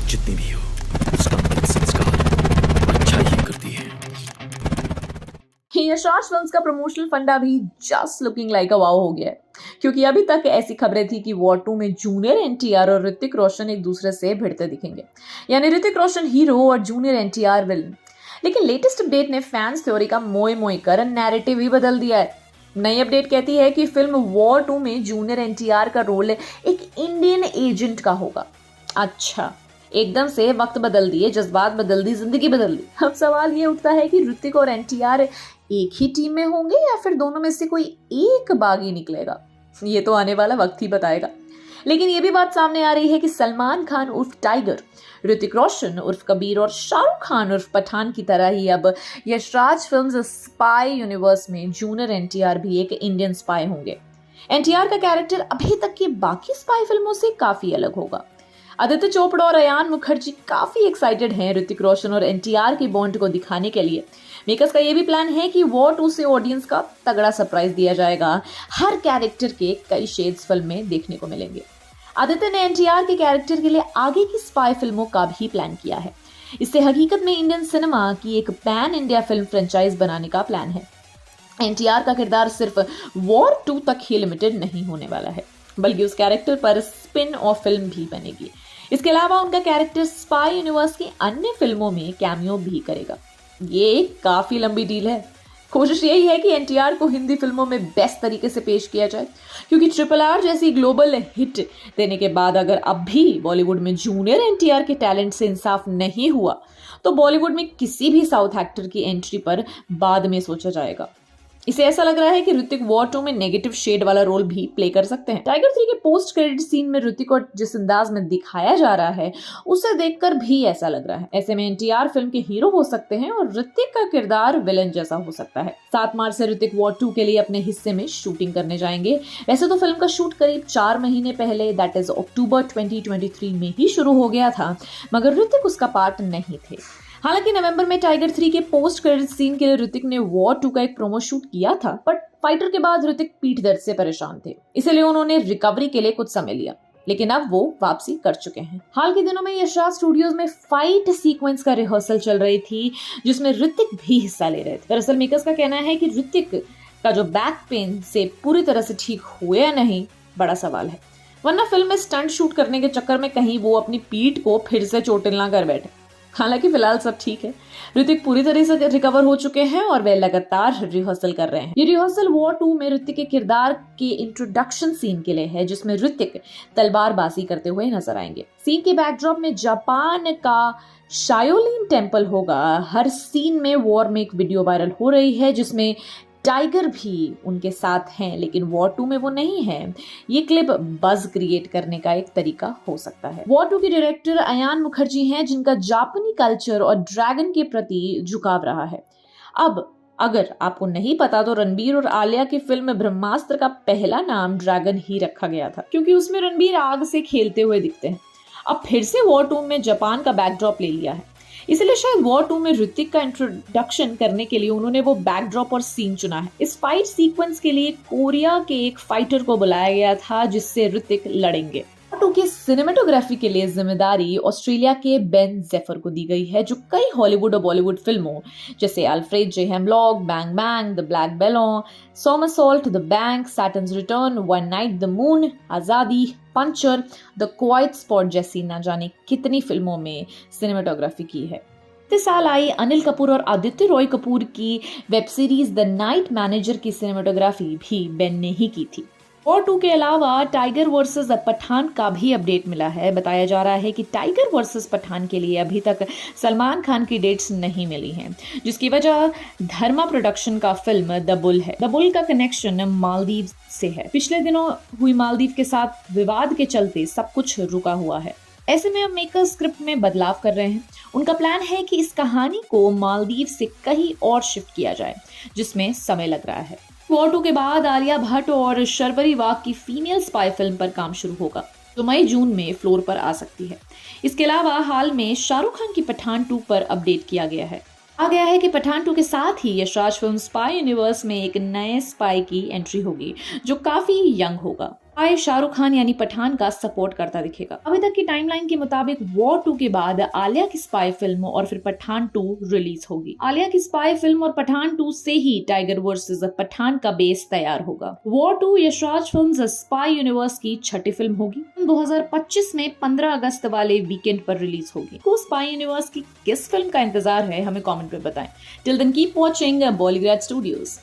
जितनी भी हो उसका अंतिम संस्कार अच्छा ही करती है। यशराज फिल्म्स का प्रमोशनल फंडा भी जस्ट लुकिंग लाइक अ वाव हो गया है, क्योंकि अभी तक ऐसी खबरें थी कि वॉर 2 में जूनियर एनटीआर और ऋतिक रोशन एक दूसरे से भिड़ते दिखेंगे, यानी ऋतिक रोशन हीरो और जूनियर एनटीआर विलन। लेकिन लेटेस्ट अपडेट ने फैंस थ्योरी का मोए मोए कर नैरेटिव ही बदल दिया है। नई अपडेट कहती है कि फिल्म वॉर 2 में जूनियर एनटीआर का रोल एक इंडियन एजेंट का होगा। अच्छा, एकदम से वक्त बदल दिए, जज्बात बदल दी, जिंदगी बदल दी। अब सवाल ये उठता है कि ऋतिक और एनटीआर एक ही टीम में होंगे या फिर दोनों में से कोई एक बागी निकलेगा। ये तो आने वाला वक्त ही बताएगा। लेकिन ये भी बात सामने आ रही है कि सलमान खान उर्फ टाइगर, ऋतिक रोशन उर्फ कबीर और शाहरुख खान उर्फ पठान की तरह ही अब यशराज फिल्म्स स्पाई यूनिवर्स में जूनियर एनटीआर भी एक इंडियन स्पाई होंगे। एनटीआर का कैरेक्टर अभी तक की बाकी स्पाई फिल्मों से काफी अलग होगा। आदित्य चोपड़ा और अयान मुखर्जी काफी एक्साइटेड हैं ऋतिक रोशन और एनटीआर की बॉन्ड को दिखाने के लिए। मेकर्स का ये भी प्लान है कि वॉर 2 से ऑडियंस का तगड़ा सरप्राइज दिया जाएगा। हर कैरेक्टर के कई शेड्स फिल्म में देखने को मिलेंगे। आदित्य ने एनटीआर के कैरेक्टर के लिए आगे की स्पाई फिल्मों का भी प्लान किया है। इससे हकीकत में इंडियन सिनेमा की एक पैन इंडिया फिल्म फ्रेंचाइज बनाने का प्लान है। एनटीआर का किरदार सिर्फ वॉर 2 तक ही लिमिटेड नहीं होने वाला है, बल्कि उस कैरेक्टर पर स्पिन ऑफ फिल्म भी बनेगी। इसके अलावा उनका कैरेक्टर स्पाई यूनिवर्स की अन्य फिल्मों में कैमियो भी करेगा। ये एक काफी लंबी डील है। कोशिश यही है कि एनटीआर को हिंदी फिल्मों में बेस्ट तरीके से पेश किया जाए, क्योंकि RRR जैसी ग्लोबल हिट देने के बाद अगर अब भी बॉलीवुड में जूनियर एनटीआर के टैलेंट से इंसाफ नहीं हुआ तो बॉलीवुड में किसी भी साउथ एक्टर की एंट्री पर बाद में सोचा जाएगा। इसे ऐसा लग रहा है कि ऋतिक वॉर 2 में नेगेटिव शेड वाला रोल भी प्ले कर सकते हैं। टाइगर 3 के पोस्ट क्रेडिट सीन में ऋतिक को जिस अंदाज में दिखाया जा रहा है उसे देखकर भी ऐसा लग रहा है। ऐसे में एनटीआर फिल्म के हीरो हो सकते हैं और ऋतिक का किरदार विलन जैसा हो सकता है। 7 मार्च से ऋतिक वॉर 2 के लिए अपने हिस्से में शूटिंग करने जाएंगे। वैसे तो फिल्म का शूट करीब 4 महीने पहले, दैट इज अक्टूबर 2023 में ही शुरू हो गया था, मगर ऋतिक उसका पार्ट नहीं थे। हालांकि नवंबर में टाइगर 3 के पोस्ट क्रेडिट सीन के लिए ऋतिक ने वॉर 2 का एक प्रोमो शूट किया था, बट फाइटर के बाद ऋतिक पीठ दर्द से परेशान थे, इसलिए उन्होंने रिकवरी के लिए कुछ समय लिया, लेकिन अब वो वापसी कर चुके हैं। हाल के दिनों में यशराज स्टूडियोज में फाइट सीक्वेंस का रिहर्सल चल रही थी, जिसमें ऋतिक भी हिस्सा ले रहे थे। दरअसल मेकर्स का कहना है कि ऋतिक का जो बैक पेन से पूरी तरह से ठीक हुए या नहीं, बड़ा सवाल है, वरना फिल्म में स्टंट शूट करने के चक्कर में कहीं वो अपनी पीठ को फिर से चोटिल ना कर बैठे। हालांकि फिलहाल सब ठीक है, ऋतिक पूरी तरह से रिकवर हो चुके हैं और वे लगातार रिहर्सल कर रहे हैं। ये रिहर्सल वॉर 2 में ऋतिक के किरदार के इंट्रोडक्शन सीन के लिए है, जिसमें ऋतिक तलवारबाजी करते हुए नजर आएंगे। सीन के बैकड्रॉप में जापान का शायोलिन टेम्पल होगा। हर सीन में वॉर में एक वीडियो वायरल हो रही है जिसमें टाइगर भी उनके साथ हैं, लेकिन वॉर 2 में वो नहीं है। ये क्लिप बज क्रिएट करने का एक तरीका हो सकता है। वॉर 2 के डायरेक्टर अयान मुखर्जी हैं, जिनका जापानी कल्चर और ड्रैगन के प्रति झुकाव रहा है। अब अगर आपको नहीं पता तो रणबीर और आलिया की फिल्म ब्रह्मास्त्र का पहला नाम ड्रैगन ही रखा गया था, क्योंकि उसमें रणबीर आग से खेलते हुए दिखते हैं। अब फिर से वॉर 2 में जापान का बैकड्रॉप ले लिया है, इसलिए शायद वॉर 2 में ऋतिक का इंट्रोडक्शन करने के लिए उन्होंने वो बैकड्रॉप और सीन चुना है। इस फाइट सीक्वेंस के लिए कोरिया के एक फाइटर को बुलाया गया था, जिससे ऋतिक लड़ेंगे। वॉर 2 की सिनेमेटोग्राफी के लिए जिम्मेदारी ऑस्ट्रेलिया के बेन जेफर को दी गई है, जो कई हॉलीवुड और बॉलीवुड फिल्मों जैसे Alfred J Hemlock, bang bang, the black balloon, somersault, the bank, Saturn's return, one night the moon, Azadi, puncture, the quiet spot जैसी ना जाने कितनी फिल्मों में सिनेमेटोग्राफी की है। इस साल आई अनिल कपूर और आदित्य रॉय कपूर की web series the night manager की सिनेमेटोग्राफी भी बेन ने ही की थी। वॉर 2 के अलावा टाइगर वर्सेस पठान का भी अपडेट मिला है। बताया जा रहा है कि टाइगर वर्सेस पठान के लिए अभी तक सलमान खान की डेट्स नहीं मिली हैं, जिसकी वजह धर्मा प्रोडक्शन का फिल्म द बुल है। द बुल का कनेक्शन मालदीव से है। पिछले दिनों हुई मालदीव के साथ विवाद के चलते सब कुछ रुका हुआ है। ऐसे में अब मेकर्स स्क्रिप्ट में बदलाव कर रहे हैं। उनका प्लान है कि इस कहानी को मालदीव से कहीं और शिफ्ट किया जाए, जिसमें समय लग रहा है। वॉर 2 के बाद आलिया भट्ट और शर्वरी वाघ की फीमेल स्पाई फिल्म पर काम शुरू होगा, जो मई-जून में फ्लोर पर आ सकती है। इसके अलावा हाल में शाहरुख खान की पठान 2 पर अपडेट किया गया है। कहा गया है कि पठान 2 के साथ ही यशराज फिल्म स्पाई यूनिवर्स में एक नए स्पाई की एंट्री होगी, जो काफी यंग होगा। आए शाहरुख खान यानी पठान का सपोर्ट करता दिखेगा। अभी तक की टाइमलाइन के मुताबिक वॉर 2 के बाद आलिया की स्पाई फिल्म और फिर पठान 2 रिलीज होगी। आलिया की स्पाई फिल्म और पठान 2 से ही टाइगर वर्सेस पठान का बेस तैयार होगा। War 2 Yashraj films spy universe की छठी फिल्म होगी। 2025 में 15 अगस्त वाले वीकेंड पर रिलीज होगी। को स्पाई यूनिवर्स की किस फिल्म का इंतजार है, हमें कमेंट में बताएं। Till then keep watching Bollygrad studios.